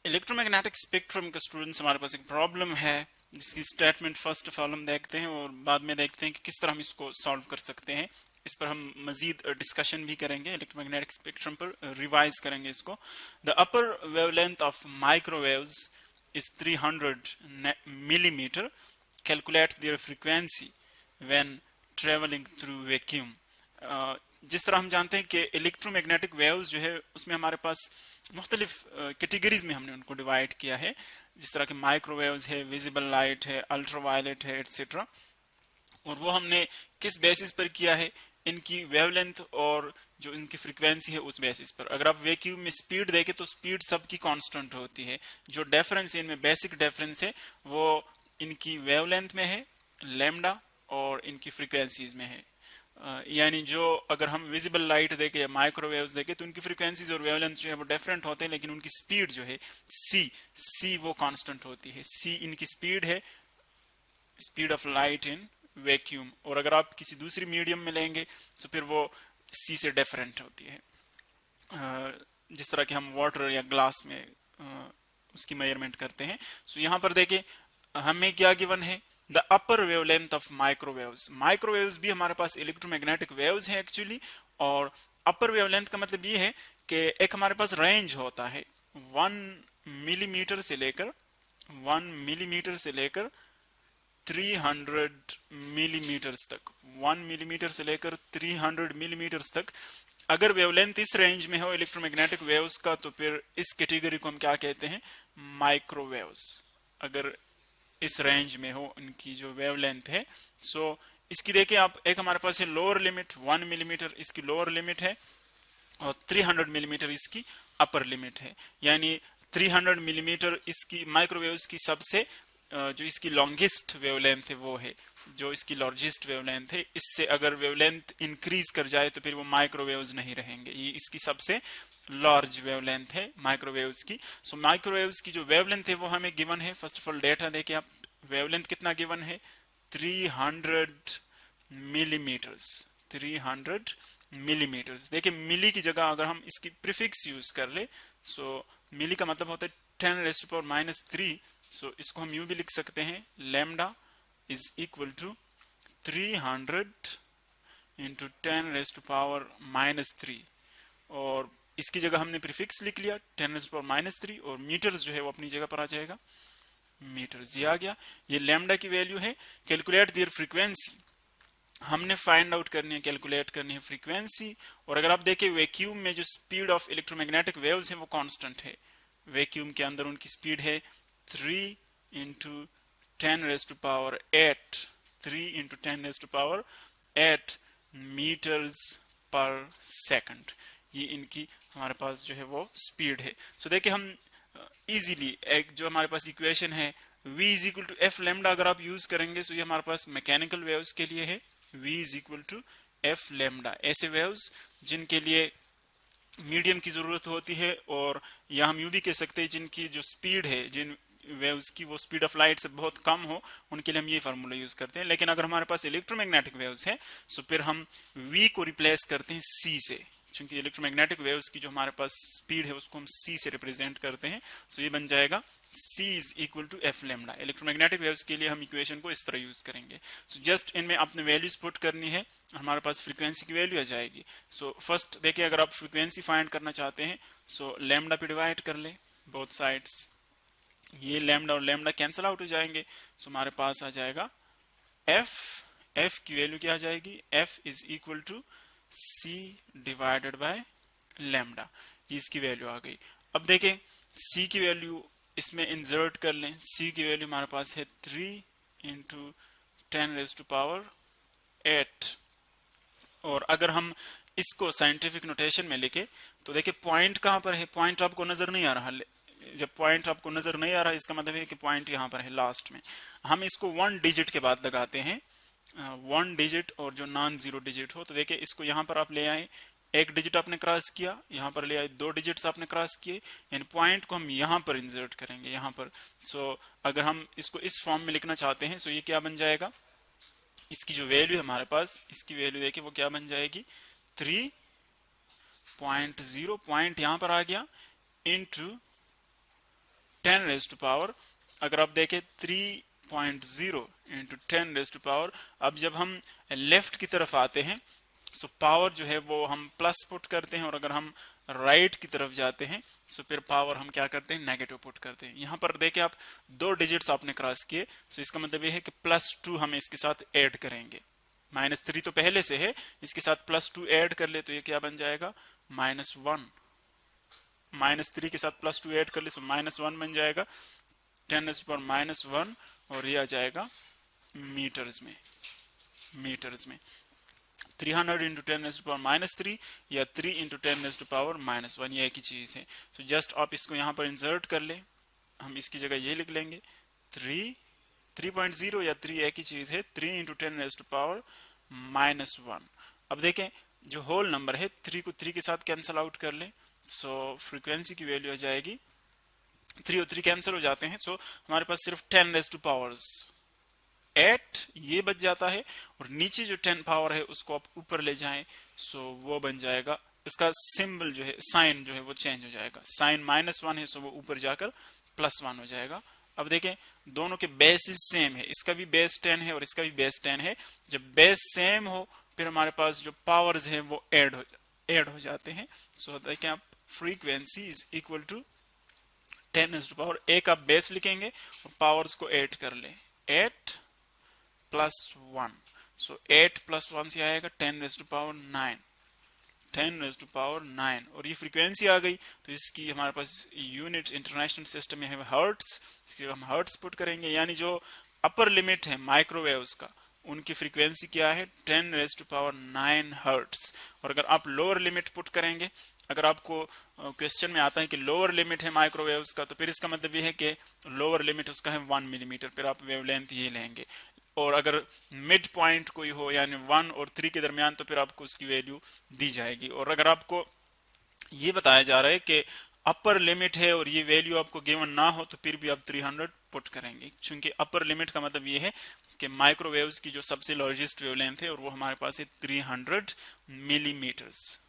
Electromagnetic spectrum का students हमारे पास एक प्रॉब्लम है जिसकी स्टेटमेंट फर्स्ट ऑफ ऑल हम देखते हैं और बाद में देखते हैं कि किस तरह हम इसको सॉल्व कर सकते हैं। इस पर हम मजीद डिस्कशन भी करेंगे, इलेक्ट्रोमैग्नेटिक स्पेक्ट्रम पर रिवाइज करेंगे इसको। The upper wavelength of microwaves is 300 millimeter. Calculate their frequency when traveling through vacuum. जिस तरह हम जानते हैं कि इलेक्ट्रोमैग्नेटिक वेव्स जो है उसमें हमारे पास मुख्तलिफ कैटेगरीज में हमने उनको डिवाइड किया है, जिस तरह के माइक्रोवेव्स है, विजिबल लाइट है, अल्ट्रावायलेट है, एटसेट्रा। और वो हमने किस बेसिस पर किया है, इनकी वेवलेंथ और जो इनकी फ्रीक्वेंसी है उस बेसिस पर। अगर आप वैक्यूम में स्पीड देखें तो स्पीड सबकी कांस्टेंट होती है, जो डिफरेंस इनमें बेसिक डिफरेंस है वो इनकी वेवलेंथ में है लैम्डा और इनकी फ्रीक्वेंसीज में है। यानी जो अगर हम विजिबल लाइट देखें या माइक्रोवेव्स देखें तो उनकी फ्रीक्वेंसीज और वेवलेंथ जो है वो डिफरेंट होते हैं, लेकिन उनकी स्पीड जो है सी वो कांस्टेंट होती है। सी इनकी स्पीड है, speed of light in vacuum. और अगर आप किसी दूसरी मीडियम में लेंगे तो फिर वो सी से डिफरेंट होती है। जिस तरह कि हम वाटर या ग्लास में उसकी मेजरमेंट करते हैं। सो यहाँ पर देखें हमें क्या गिवन है, the upper wavelength of microwaves. Microwaves भी हमारे पास इलेक्ट्रोमैग्नेटिक वेव्स हैं एक्चुअली, और अपर वेवलेंथ का मतलब ये है कि एक हमारे पास रेंज होता है 1 मिलीमीटर से लेकर 300 मिलीमीटर्स तक, 1 मिलीमीटर से लेकर 300 मिलीमीटर्स तक। अगर वेवलेंथ इस रेंज में हो इलेक्ट्रोमैग्नेटिक वेव्स का तो फिर इस कैटेगरी को हम क्या कहते हैं, माइक्रोवेव्स। अगर इस रेंज में हो इनकी जो वेवलेंथ है। सो इसकी देखिए आप, एक हमारे पास है लोअर लिमिट 1 मिलीमीटर, इसकी लोअर लिमिट है, और 300 मिलीमीटर इसकी अपर लिमिट है। यानी 300 मिलीमीटर इसकी माइक्रोवेव्स की सबसे जो इसकी लॉन्गेस्ट वेवलेंथ है वो है, जो इसकी लार्जेस्ट वेवलेंथ है। इससे अगर वेवलेंथ इंक्रीज कर जाए तो फिर वो माइक्रोवेव्स नहीं रहेंगे। ये इसकी सबसे लार्ज वेवलेंथ है माइक्रोवेव्स की। सो माइक्रोवेव्स की जो वेवलेंथ है वो हमें गिवन है। फर्स्ट ऑफ ऑल डेटा देके आप, वेवलेंथ कितना गिवन है, 300 मिलीमीटर्स। 300 मिलीमीटर्स। देखिए मिली की जगह अगर हम इसकी प्रीफिक्स यूज कर ले, सो मिली का मतलब होता है 10⁻³ सो इसको हम यूं भी लिख सकते हैं, lambda is equal to 300 into 10⁻³ और इसकी जगह हमने प्रीफिक्स लिख लिया 10⁻³ और मीटर्स जो है वो अपनी जगह पर आ जाएगा, मीटर्स ये आ गया। ये लैम्डा की वैल्यू है। कैलकुलेट देयर फ्रीक्वेंसी, हमने फाइंड आउट करनी है, कैलकुलेट करनी है फ्रीक्वेंसी। और अगर आप देखें वैक्यूम में जो स्पीड ऑफ इलेक्ट्रोमैग्नेटिक वेव्स है वो कांस्टेंट है। वैक्यूम के अंदर उनकी स्पीड है 3 इंटू 10⁸, 3 इंटू 10⁸ मीटर्स पर सेकंड। ये इनकी हमारे पास जो है वो स्पीड है। सो देखिए हम इजीली एक जो हमारे पास इक्वेशन है v is equal to f lambda, अगर आप यूज करेंगे तो ये हमारे पास मैकेनिकल वेव्स के लिए है, v is equal to f lambda. ऐसे वेव्स जिनके लिए मीडियम की जरूरत होती है, और या हम यूं भी कह सकते हैं जिनकी जो स्पीड है, जिन वेव्स की वो स्पीड ऑफ लाइट से बहुत कम हो, उनके लिए हम ये फार्मूला यूज करते हैं। लेकिन अगर हमारे पास इलेक्ट्रोमैग्नेटिक वेव्स है तो फिर हम v को रिप्लेस करते हैं c से, क्योंकि इलेक्ट्रोमैग्नेटिक वेव्स की जो हमारे पास स्पीड है उसको हम c से रिप्रेजेंट करते हैं। सो ये बन जाएगा c is equal to f lambda. Electromagnetic waves के लिए हम इक्वेशन को इस तरह यूज करेंगे। सो जस्ट इनमें आपने वैल्यूज पुट करनी है, हमारे पास फ्रीक्वेंसी की वैल्यू आ जाएगी। सो फर्स्ट देखिए अगर आप फ्रीक्वेंसी फाइंड करना चाहते हैं सो लैम्डा पे डिवाइड कर ले बोथ साइड्स, ये लैम्डा और लैम्डा कैंसिल आउट हो जाएंगे। सो हमारे पास आ जाएगा एफ की वैल्यू क्या आ जाएगी, f is equal to c divided by lambda. ये इसकी वैल्यू आ गई। अब देखें सी की वैल्यू इसमें इंसर्ट कर लें। सी की वैल्यू हमारे पास है 3 इंटू 10⁸, और अगर हम इसको साइंटिफिक नोटेशन में लिखे तो देखिए पॉइंट कहां पर है, पॉइंट आपको नजर नहीं आ रहा। जब पॉइंट आपको नजर नहीं आ रहा इसका मतलब है कि पॉइंट यहां पर है लास्ट में। हम इसको 1 डिजिट के बाद लगाते हैं, 1 डिजिट और जो नॉन जीरो डिजिट हो। तो देखिए इसको यहां पर आप ले आए, 1 डिजिट आपने क्रॉस किया, यहां पर ले आए 2 डिजिट्स आपने क्रॉस किए, यानी पॉइंट को हम यहां पर इंसर्ट करेंगे यहां पर। सो अगर हम इसको इस फॉर्म में लिखना चाहते हैं तो ये क्या बन जाएगा, इसकी जो वैल्यू है हमारे पास, इसकी वैल्यू देखिए वो क्या बन जाएगी, 3.0 पॉइंट यहां पर आ गया इंटू 10 रेज टू पावर, अगर आप देखें 3.0 इंटू 10 रेज टू पावर, अब जब हम लेफ्ट की तरफ आते हैं सो पावर जो है वो हम प्लस पुट करते हैं, और अगर हम राइट की तरफ जाते हैं सो फिर पावर हम क्या करते हैं, नेगेटिव पुट करते हैं। यहाँ पर देखिए आप 2 डिजिट्स आपने क्रॉस किए, सो इसका मतलब ये है कि +2 हम इसके साथ ऐड करेंगे। -3 तो पहले से है, इसके साथ +2 ऐड कर ले तो ये क्या बन जाएगा, -1। -3 के साथ +2 ऐड कर ले सो -1 बन जाएगा, 10⁻⁻1, और ये आ जाएगा मीटर्स में। 300 इंटू 10⁻³ या 3 इंटू 10⁻⁻1, ये एक ही चीज है। सो जस्ट आप इसको यहाँ पर इंसर्ट कर ले, हम इसकी जगह ये लिख लेंगे 3.0 या 3 एक ही चीज है, 3 इंटू 10⁻⁻1। अब देखें जो होल नंबर है 3 को 3 के साथ कैंसिल आउट कर ले, सो फ्रीक्वेंसी की वैल्यू आ जाएगी, 3 और 3 कैंसिल हो जाते हैं, सो हमारे पास सिर्फ 10⁻8 ये बच जाता है, और नीचे जो 10 पावर है उसको आप ऊपर ले जाएं सो वो बन जाएगा, इसका सिंबल जो है, साइन जो है वो चेंज हो जाएगा, साइन -1 है सो वो ऊपर जाकर +1 हो जाएगा। अब देखें दोनों के बेसिस सेम है, इसका भी बेस 10 है और इसका भी बेस 10 है। जब बेस सेम हो फिर हमारे पास जो पावर्स है वो ऐड हो जाते हैं। सो देखें आप फ्रीक्वेंसी इज इक्वल टू 10⁻, एक आप बेस लिखेंगे और पावर्स को ऐड कर ले, 8 + 1, सो 8 + 1 से आएगा 10⁻9, 10⁻9, और ये फ्रीक्वेंसी आ गई। तो इसकी हमारे पास यूनिट इंटरनेशनल सिस्टम में है हर्ट्स, इसकी हम हर्ट्स पुट करेंगे, यानी जो अपर लिमिट है माइक्रोवेव्स का उनकी फ्रीक्वेंसी क्या है, 10⁻9 हर्ट्स। और अगर आप लोअर लिमिट पुट करेंगे, अगर आपको क्वेश्चन में आता है कि लोअर लिमिट है माइक्रोवेव्स का, तो फिर इसका मतलब ये है कि लोअर लिमिट उसका है 1 मिलीमीटर, फिर आप वेवलेंथ ये लेंगे। और अगर मिड पॉइंट कोई हो यानी 1 और 3 के दरमियान, तो फिर आपको उसकी वैल्यू दी जाएगी। और अगर आपको ये बताया जा रहा है कि अपर लिमिट है और ये वैल्यू आपको गिवन ना हो, तो फिर भी आप 300 पुट करेंगे, क्योंकि अपर लिमिट का मतलब ये है कि माइक्रोवेव्स की जो सबसे लार्जेस्ट वेवलेंथ है और वो हमारे पास है 300 मिलीमीटर्स।